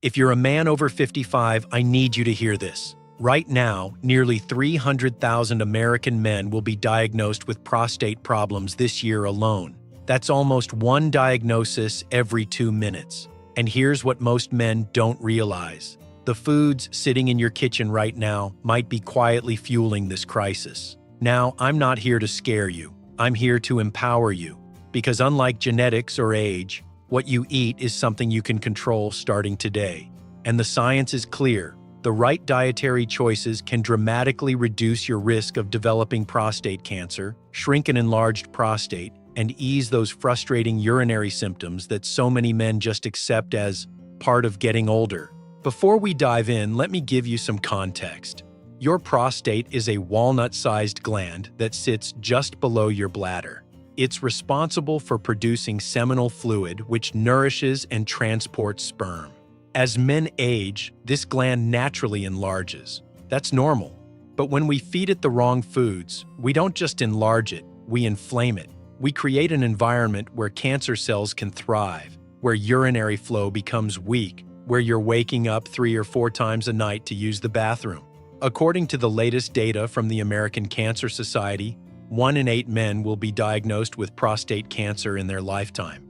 If you're a man over 55, I need you to hear this. Right now, nearly 300,000 American men will be diagnosed with prostate problems this year alone. That's almost one diagnosis every 2 minutes. And here's what most men don't realize. The foods sitting in your kitchen right now might be quietly fueling this crisis. Now, I'm not here to scare you. I'm here to empower you. Because unlike genetics or age, what you eat is something you can control starting today. And the science is clear. The right dietary choices can dramatically reduce your risk of developing prostate cancer, shrink an enlarged prostate, and ease those frustrating urinary symptoms that so many men just accept as part of getting older. Before we dive in, let me give you some context. Your prostate is a walnut-sized gland that sits just below your bladder. It's responsible for producing seminal fluid, which nourishes and transports sperm. As men age, this gland naturally enlarges. That's normal. But when we feed it the wrong foods, we don't just enlarge it, we inflame it. We create an environment where cancer cells can thrive, where urinary flow becomes weak, where you're waking up 3 or 4 times a night to use the bathroom. According to the latest data from the American Cancer Society, 1 in 8 men will be diagnosed with prostate cancer in their lifetime.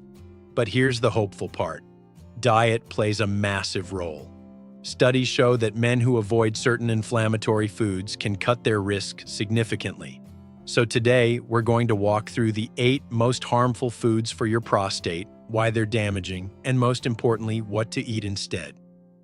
But here's the hopeful part. Diet plays a massive role. Studies show that men who avoid certain inflammatory foods can cut their risk significantly. So today, we're going to walk through the 8 most harmful foods for your prostate, why they're damaging, and most importantly, what to eat instead.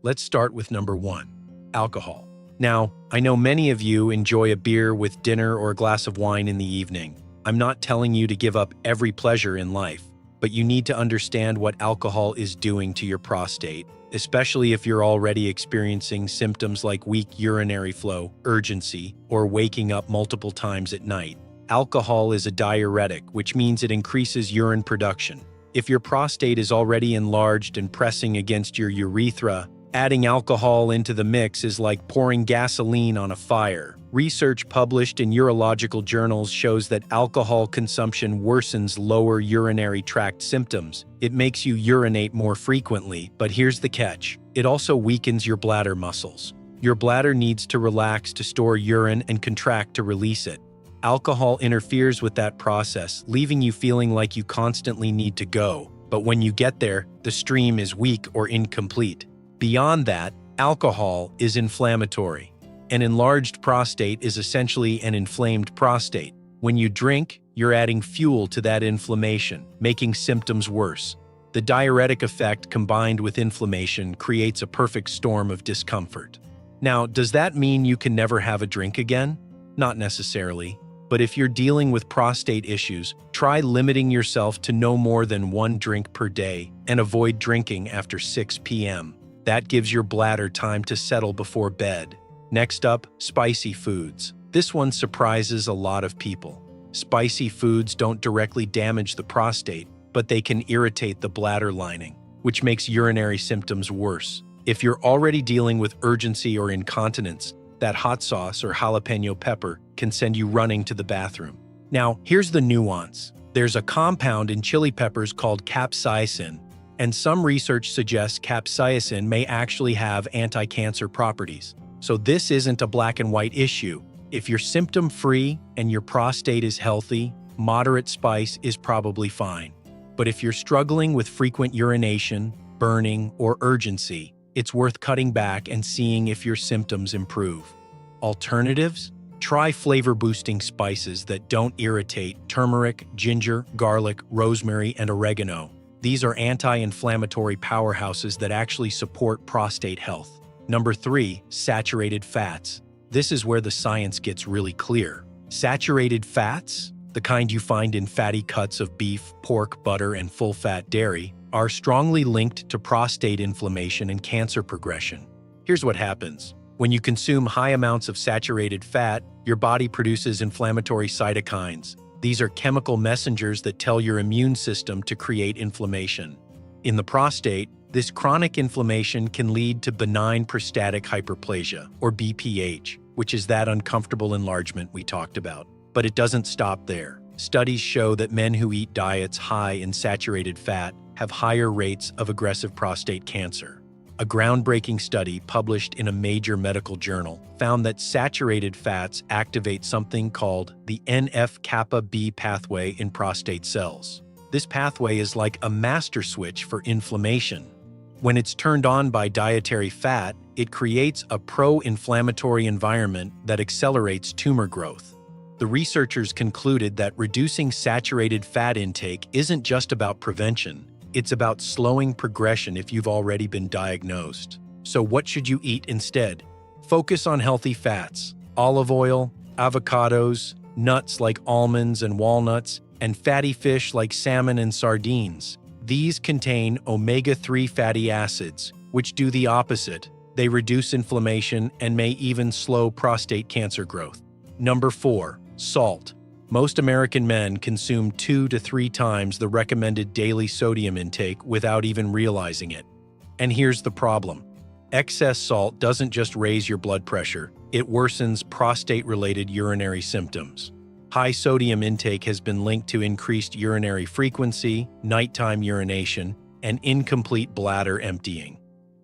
Let's start with number 1, alcohol. Now, I know many of you enjoy a beer with dinner or a glass of wine in the evening. I'm not telling you to give up every pleasure in life, but you need to understand what alcohol is doing to your prostate, especially if you're already experiencing symptoms like weak urinary flow, urgency, or waking up multiple times at night. Alcohol is a diuretic, which means it increases urine production. If your prostate is already enlarged and pressing against your urethra, adding alcohol into the mix is like pouring gasoline on a fire. Research published in urological journals shows that alcohol consumption worsens lower urinary tract symptoms. It makes you urinate more frequently, but here's the catch. It also weakens your bladder muscles. Your bladder needs to relax to store urine and contract to release it. Alcohol interferes with that process, leaving you feeling like you constantly need to go. But when you get there, the stream is weak or incomplete. Beyond that, alcohol is inflammatory. An enlarged prostate is essentially an inflamed prostate. When you drink, you're adding fuel to that inflammation, making symptoms worse. The diuretic effect combined with inflammation creates a perfect storm of discomfort. Now, does that mean you can never have a drink again? Not necessarily. But if you're dealing with prostate issues, try limiting yourself to no more than 1 drink per day and avoid drinking after 6 p.m. That gives your bladder time to settle before bed. Next up, spicy foods. This one surprises a lot of people. Spicy foods don't directly damage the prostate, but they can irritate the bladder lining, which makes urinary symptoms worse. If you're already dealing with urgency or incontinence, that hot sauce or jalapeno pepper can send you running to the bathroom. Now, here's the nuance. There's a compound in chili peppers called capsaicin, and some research suggests capsaicin may actually have anti-cancer properties. So this isn't a black and white issue. If you're symptom-free and your prostate is healthy, moderate spice is probably fine. But if you're struggling with frequent urination, burning, or urgency, it's worth cutting back and seeing if your symptoms improve. Alternatives? Try flavor-boosting spices that don't irritate: turmeric, ginger, garlic, rosemary, and oregano. These are anti-inflammatory powerhouses that actually support prostate health. Number 3, saturated fats. This is where the science gets really clear. Saturated fats, the kind you find in fatty cuts of beef, pork, butter, and full-fat dairy, are strongly linked to prostate inflammation and cancer progression. Here's what happens. When you consume high amounts of saturated fat, your body produces inflammatory cytokines. These are chemical messengers that tell your immune system to create inflammation. In the prostate, this chronic inflammation can lead to benign prostatic hyperplasia, or BPH, which is that uncomfortable enlargement we talked about. But it doesn't stop there. Studies show that men who eat diets high in saturated fat have higher rates of aggressive prostate cancer. A groundbreaking study published in a major medical journal found that saturated fats activate something called the NF-kappa B pathway in prostate cells. This pathway is like a master switch for inflammation. When it's turned on by dietary fat, it creates a pro-inflammatory environment that accelerates tumor growth. The researchers concluded that reducing saturated fat intake isn't just about prevention, it's about slowing progression if you've already been diagnosed. So what should you eat instead? Focus on healthy fats: olive oil, avocados, nuts like almonds and walnuts, and fatty fish like salmon and sardines. These contain omega-3 fatty acids, which do the opposite. They reduce inflammation and may even slow prostate cancer growth. Number 4. Salt. Most American men consume 2 to 3 times the recommended daily sodium intake without even realizing it. And here's the problem. Excess salt doesn't just raise your blood pressure, it worsens prostate-related urinary symptoms. High sodium intake has been linked to increased urinary frequency, nighttime urination, and incomplete bladder emptying.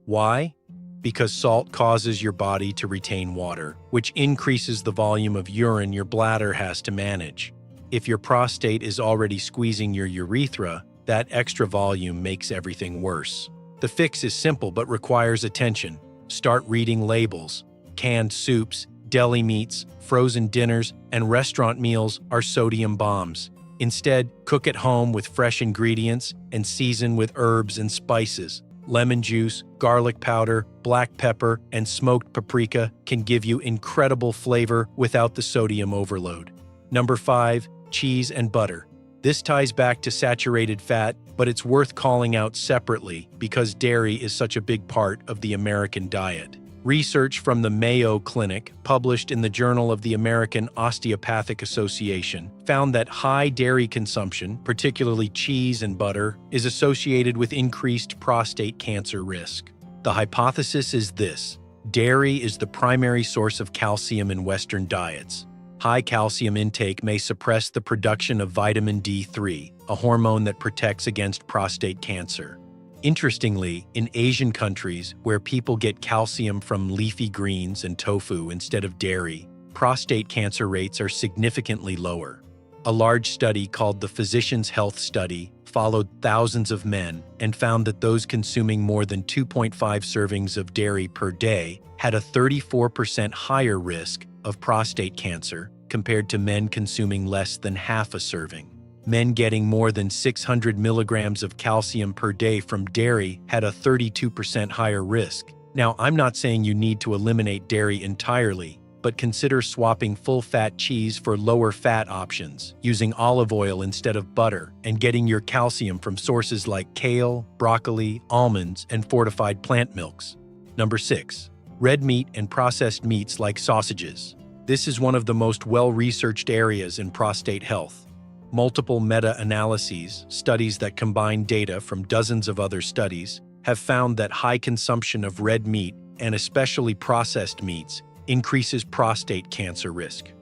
Why? Because salt causes your body to retain water, which increases the volume of urine your bladder has to manage. If your prostate is already squeezing your urethra, that extra volume makes everything worse. The fix is simple but requires attention. Start reading labels. Canned soups, deli meats, frozen dinners, and restaurant meals are sodium bombs. Instead, cook at home with fresh ingredients and season with herbs and spices. Lemon juice, garlic powder, black pepper, and smoked paprika can give you incredible flavor without the sodium overload. Number 5. Cheese and butter. This ties back to saturated fat, but it's worth calling out separately because dairy is such a big part of the American diet. Research from the Mayo Clinic, published in the Journal of the American Osteopathic Association, found that high dairy consumption, particularly cheese and butter, is associated with increased prostate cancer risk. The hypothesis is this: dairy is the primary source of calcium in Western diets. High calcium intake may suppress the production of vitamin D3, a hormone that protects against prostate cancer. Interestingly, in Asian countries where people get calcium from leafy greens and tofu instead of dairy, prostate cancer rates are significantly lower. A large study called the Physicians' Health Study followed thousands of men and found that those consuming more than 2.5 servings of dairy per day had a 34% higher risk of prostate cancer compared to men consuming less than half a serving. Men getting more than 600 milligrams of calcium per day from dairy had a 32% higher risk. Now, I'm not saying you need to eliminate dairy entirely, but consider swapping full-fat cheese for lower-fat options, using olive oil instead of butter, and getting your calcium from sources like kale, broccoli, almonds, and fortified plant milks. Number 6. Red meat and processed meats like sausages. This is one of the most well-researched areas in prostate health. Multiple meta-analyses, studies that combine data from dozens of other studies, have found that high consumption of red meat, and especially processed meats, increases prostate cancer risk.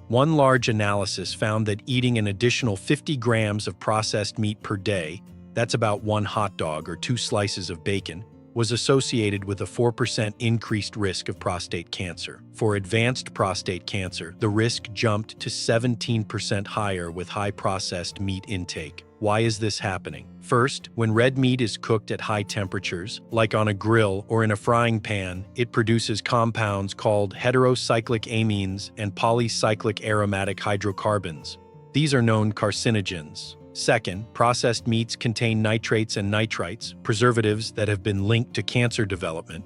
One large analysis found that eating an additional 50 grams of processed meat per day, that's about 1 hot dog or 2 slices of bacon, was associated with a 4% increased risk of prostate cancer. For advanced prostate cancer, the risk jumped to 17% higher with high processed meat intake. Why is this happening? First, when red meat is cooked at high temperatures, like on a grill or in a frying pan, it produces compounds called heterocyclic amines and polycyclic aromatic hydrocarbons. These are known carcinogens. Second, processed meats contain nitrates and nitrites, preservatives that have been linked to cancer development.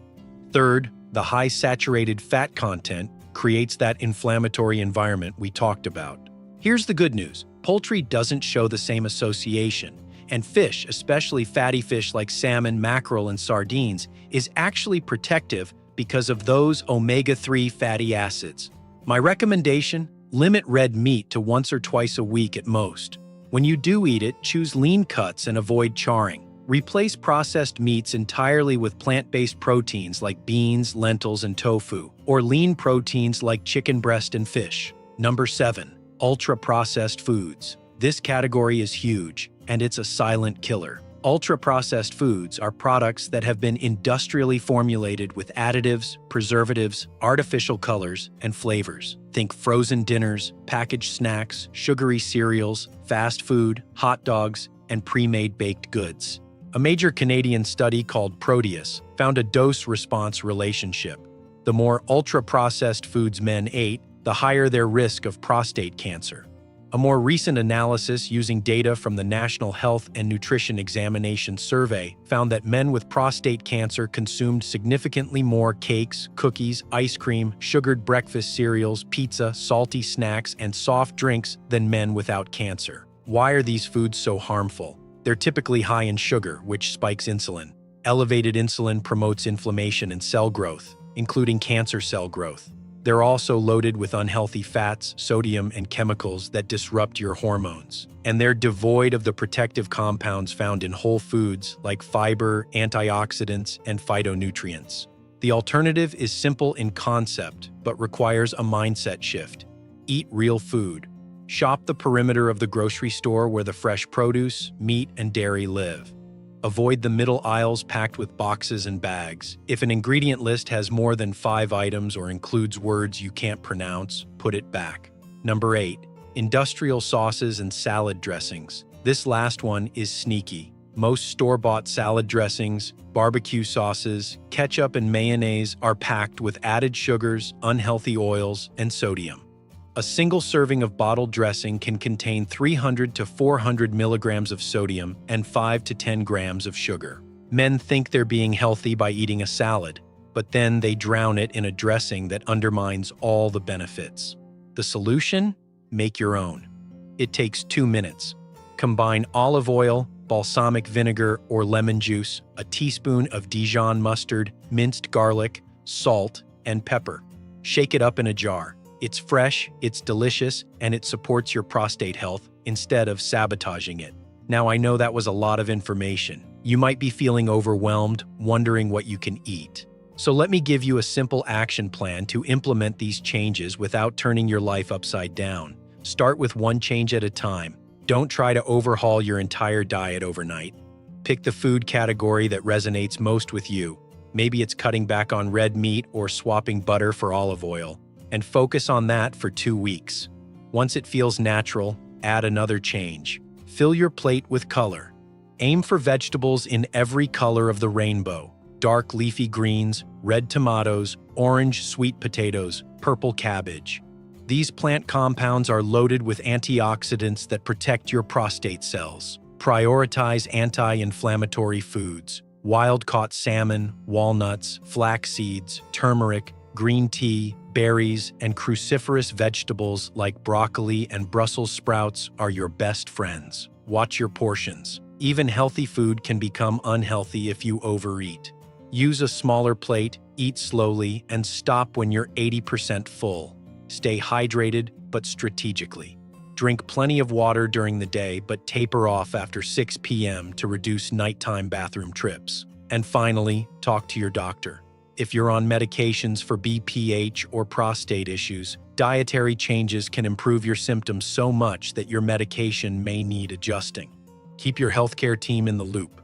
Third, the high saturated fat content creates that inflammatory environment we talked about. Here's the good news. Poultry doesn't show the same association, and fish, especially fatty fish like salmon, mackerel, and sardines, is actually protective because of those omega-3 fatty acids. My recommendation? Limit red meat to once or twice a week at most. When you do eat it, choose lean cuts and avoid charring. Replace processed meats entirely with plant-based proteins like beans, lentils, and tofu, or lean proteins like chicken breast and fish. Number 7. Ultra-processed foods. This category is huge, and it's a silent killer. Ultra-processed foods are products that have been industrially formulated with additives, preservatives, artificial colors, and flavors. Think frozen dinners, packaged snacks, sugary cereals, fast food, hot dogs, and pre-made baked goods. A major Canadian study called Proteus found a dose-response relationship. The more ultra-processed foods men ate, the higher their risk of prostate cancer. A more recent analysis using data from the National Health and Nutrition Examination Survey found that men with prostate cancer consumed significantly more cakes, cookies, ice cream, sugared breakfast cereals, pizza, salty snacks, and soft drinks than men without cancer. Why are these foods so harmful? They're typically high in sugar, which spikes insulin. Elevated insulin promotes inflammation and cell growth, including cancer cell growth. They're also loaded with unhealthy fats, sodium, and chemicals that disrupt your hormones. And they're devoid of the protective compounds found in whole foods like fiber, antioxidants, and phytonutrients. The alternative is simple in concept, but requires a mindset shift. Eat real food. Shop the perimeter of the grocery store where the fresh produce, meat, and dairy live. Avoid the middle aisles packed with boxes and bags. If an ingredient list has more than 5 items or includes words you can't pronounce, put it back. Number 8. Industrial sauces and salad dressings. This last one is sneaky. Most store-bought salad dressings, barbecue sauces, ketchup, and mayonnaise are packed with added sugars, unhealthy oils, and sodium. A single serving of bottled dressing can contain 300 to 400 milligrams of sodium and 5 to 10 grams of sugar. Men think they're being healthy by eating a salad, but then they drown it in a dressing that undermines all the benefits. The solution? Make your own. It takes 2 minutes. Combine olive oil, balsamic vinegar, or lemon juice, a teaspoon of Dijon mustard, minced garlic, salt, and pepper. Shake it up in a jar. It's fresh, it's delicious, and it supports your prostate health instead of sabotaging it. Now, I know that was a lot of information. You might be feeling overwhelmed, wondering what you can eat. So let me give you a simple action plan to implement these changes without turning your life upside down. Start with one change at a time. Don't try to overhaul your entire diet overnight. Pick the food category that resonates most with you. Maybe it's cutting back on red meat or swapping butter for olive oil. And focus on that for 2 weeks. Once it feels natural, add another change. Fill your plate with color. Aim for vegetables in every color of the rainbow. Dark leafy greens, red tomatoes, orange sweet potatoes, purple cabbage. These plant compounds are loaded with antioxidants that protect your prostate cells. Prioritize anti-inflammatory foods. Wild-caught salmon, walnuts, flax seeds, turmeric, green tea, berries, and cruciferous vegetables like broccoli and Brussels sprouts are your best friends. Watch your portions. Even healthy food can become unhealthy if you overeat. Use a smaller plate, eat slowly, and stop when you're 80% full. Stay hydrated, but strategically. Drink plenty of water during the day, but taper off after 6 p.m. to reduce nighttime bathroom trips. And finally, talk to your doctor. If you're on medications for BPH or prostate issues, dietary changes can improve your symptoms so much that your medication may need adjusting. Keep your healthcare team in the loop.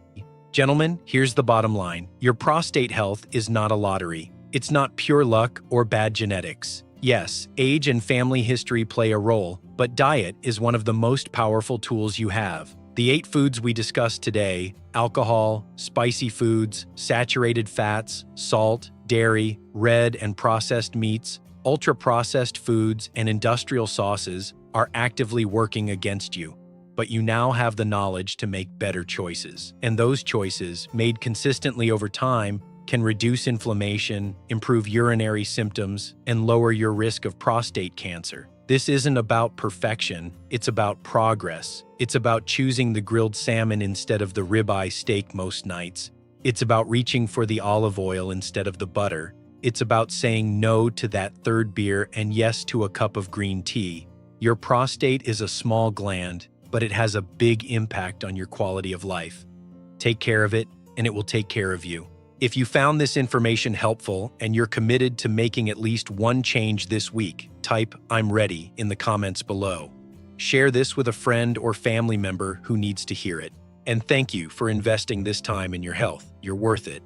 Gentlemen, here's the bottom line. Your prostate health is not a lottery. It's not pure luck or bad genetics. Yes, age and family history play a role, but diet is one of the most powerful tools you have. The 8 foods we discussed today, alcohol, spicy foods, saturated fats, salt, dairy, red and processed meats, ultra-processed foods, and industrial sauces, are actively working against you. But you now have the knowledge to make better choices. And those choices, made consistently over time, can reduce inflammation, improve urinary symptoms, and lower your risk of prostate cancer. This isn't about perfection, it's about progress. It's about choosing the grilled salmon instead of the ribeye steak most nights. It's about reaching for the olive oil instead of the butter. It's about saying no to that third beer and yes to a cup of green tea. Your prostate is a small gland, but it has a big impact on your quality of life. Take care of it, and it will take care of you. If you found this information helpful and you're committed to making at least one change this week, type "I'm ready" in the comments below. Share this with a friend or family member who needs to hear it. And thank you for investing this time in your health. You're worth it.